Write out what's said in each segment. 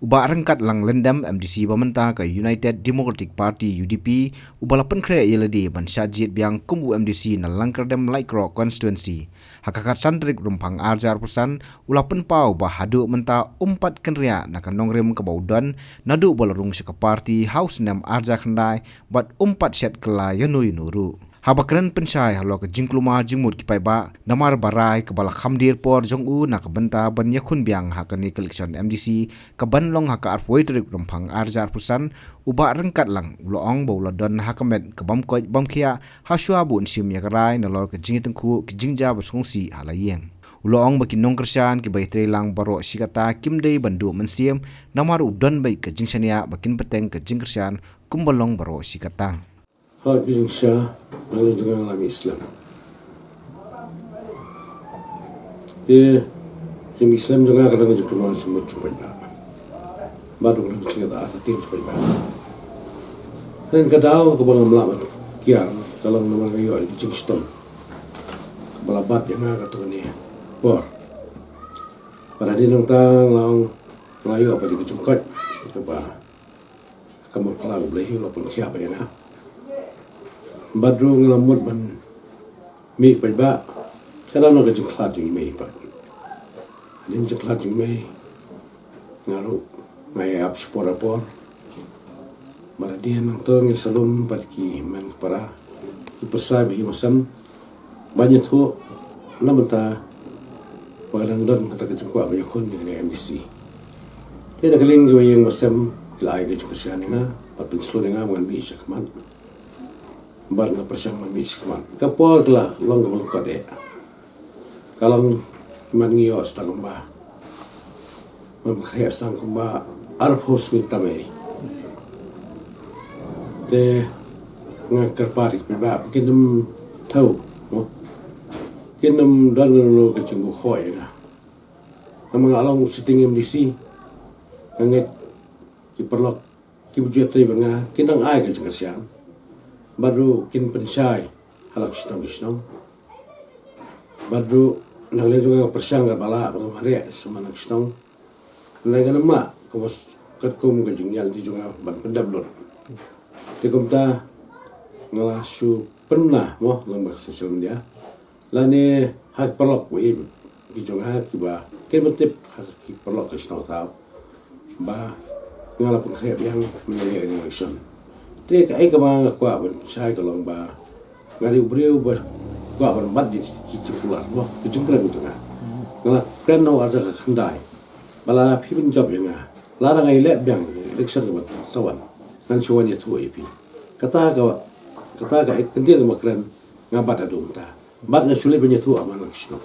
uba rengkat lang lendam MDC bamenta ka United Democratic Party UDP ubalapan kre yeledi ban syajit biang kumbu MDC na langkerdem Laikro constituency hakakat sandrik rumpang arjar persan ulapan pau bahadu menta umpat kenria na kanongrim ke baudan nadu bolarung syaka party house nam arja kendai bat umpat syat kela yanu Habakran pensai halo ke jingkluma jingmut kipai ba namar barai ke bala khamdir por jongu na ke benta ban yakun biang hakani collection MDC ke banlong haka arpoitrik rumpang arjar pusan uba rengkat lang loong bawla don hakamet ke bamkoi bamkia hasua bun sim yakarai na lor ke jingitengku ke jingja basongsi halayeng Uloong baki nongkersan ki baitre lang baro sikata kimdei bandu mensiam namar udon bai ke jingshania bakin peteng ke jingkersan kumbalong baro sikata Hak Indonesia dalam juga dalam Islam. Dia yang Islam juga kadang juga cuma jumpa baru kadang cerita asal jumpa. Dan kadang kebalang melawan kian kalau nama rakyat di Cingston balabat yang agak tu ni bor. Pada dia nongtang lang rakyat apa di Cingston coba kamu kalau boleh walaupun siapa yang Badru ngelamut ban mi ba kada no gajung klat jing mi ba lin jing klat jing mi ngaru ngai ap spora por baradian nang to ngil salum barki men para ki persai bi masam banyak tu namenta pagadang don kata gajung kwa ba yakun ni MDC dia dak ling gi yang masam lai gajung kesian nga patun slo nga ngan bi sakman bar na persang mamis kaman kapol lah long ke belum kode kalau man ngio stang ba memkhaya stang ba arphos mitame te ngakar parik ba kinum tau mo kinum dan no ke cinggu khoi na namang along sitting MDC kanget ki perlok ki bujatri banga kinang ai ke jengasian baru kin pensai halak snong baru nagle juga persang bala mare sama nak snong naga nama kos katkum ke jingyal di juga ban pendablot di kumta ngalasu pernah mo lembak sosial media lani hak perlok we ki juga hak ba kin mentip hak ki perlok ke snong tau ba ngalapun krep yang menjadi election dia kai kemang kuat pun saya kalau ba ngari beriu bos kuat pun bat di cipular boh kejungkran gitu kan kalau kan no ada kendai bala pipin job yang larang ai lep yang election ke sawan kan cuan ya tu ipi kata ka kendir makran ngabat adung ta bat na sulit banyak tu aman sno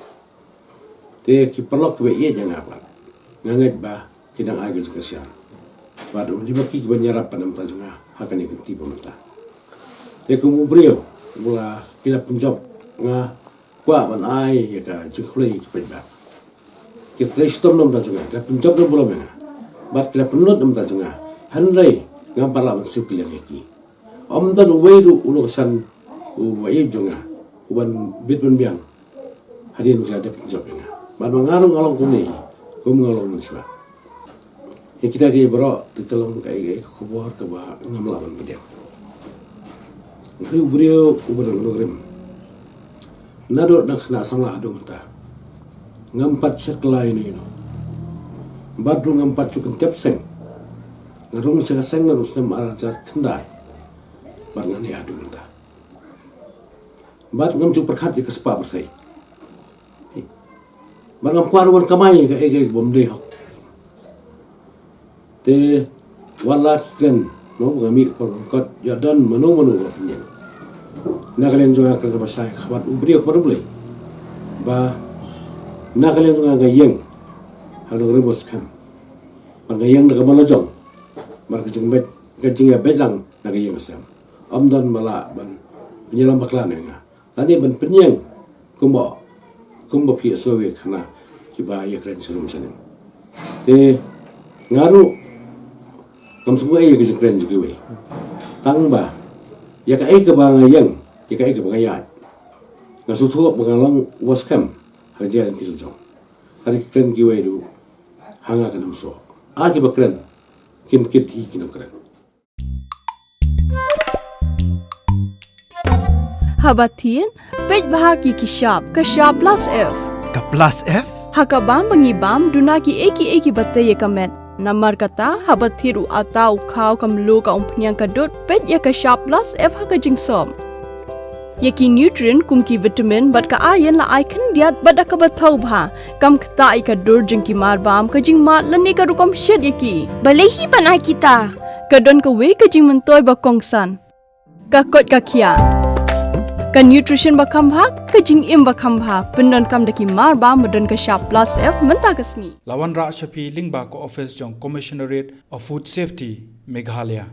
dia ki perlok be ia jangan apa nganget ba kidang agi kesian badu di baki banyarap panam tajunga hakan ikan tiba mata dia kumu brio mula kila punjab nga kwa ban ai ya ka jingklei peba kita istom nom tajunga ka punjab nom bola menga bat kila penut nom tajunga hanrei ngam pala ban sukil yang iki omdan weiru unusan wai jonga uban bitbun biang hadin kila de punjab menga bat mangarung along kuni kum ngalong muswa ya kita ke bro tolong kai kubur ke ba ngamlawan pedang ngri brio uberang ngrim nado nak na sangla adu mata ngampat sekelai ini no badru ngampat cukun tepseng ngarung seng narus nam arajar kendai barngani adu mata bad ngam cuk perkhat di kespa bersai barngam kuarwan kamai ke ege bomde hok te wala kren no ngami perangkat ya dan manu punya nakalen juga kerja bahasa khabar ubri khabar boleh ba nakalen juga gayeng halu rebos kan gayeng nak malajong marka jengBet gajing ya bedang gayeng sam amdan mala ban penyelam baklan nga tadi ban penyeng kumba pi sowe kana kiba ya kren serum sanen te ngaru kam semua ai ke keren juga we tang ba ya ka ai ke bangayang ya ka ai ke bangayat ngasutu bangalong waskam harja antil jong hari keren giwe du hanga kanam so aki bakren kin hi kinam kran Habatin, pej bahagi kashab plus F. Ka plus F? Hakabam bangibam dunaki eki batay kamet. Namar kata habathiru atau kau kamlu ka umpnyang kadut pej ya kashab plus F haka jingsom. Yaki nutrient kumki vitamin bat ka ayan la aikan diat bat ka bathau bha kam kta ka dur jingki marbam ka jing mat lani ka rukom shed yaki. Balehi banai kita. Kadon ka we ka jing mentoy ba kongsan. Ka kot ka kia. Ka nutrition ba khambha ka jing im ba khambha pendon kam daki mar ba modon ka sharp plus F menta kasni Lawan Ra Shafi Lingba ko office jong Commissionerate of Food Safety Meghalaya.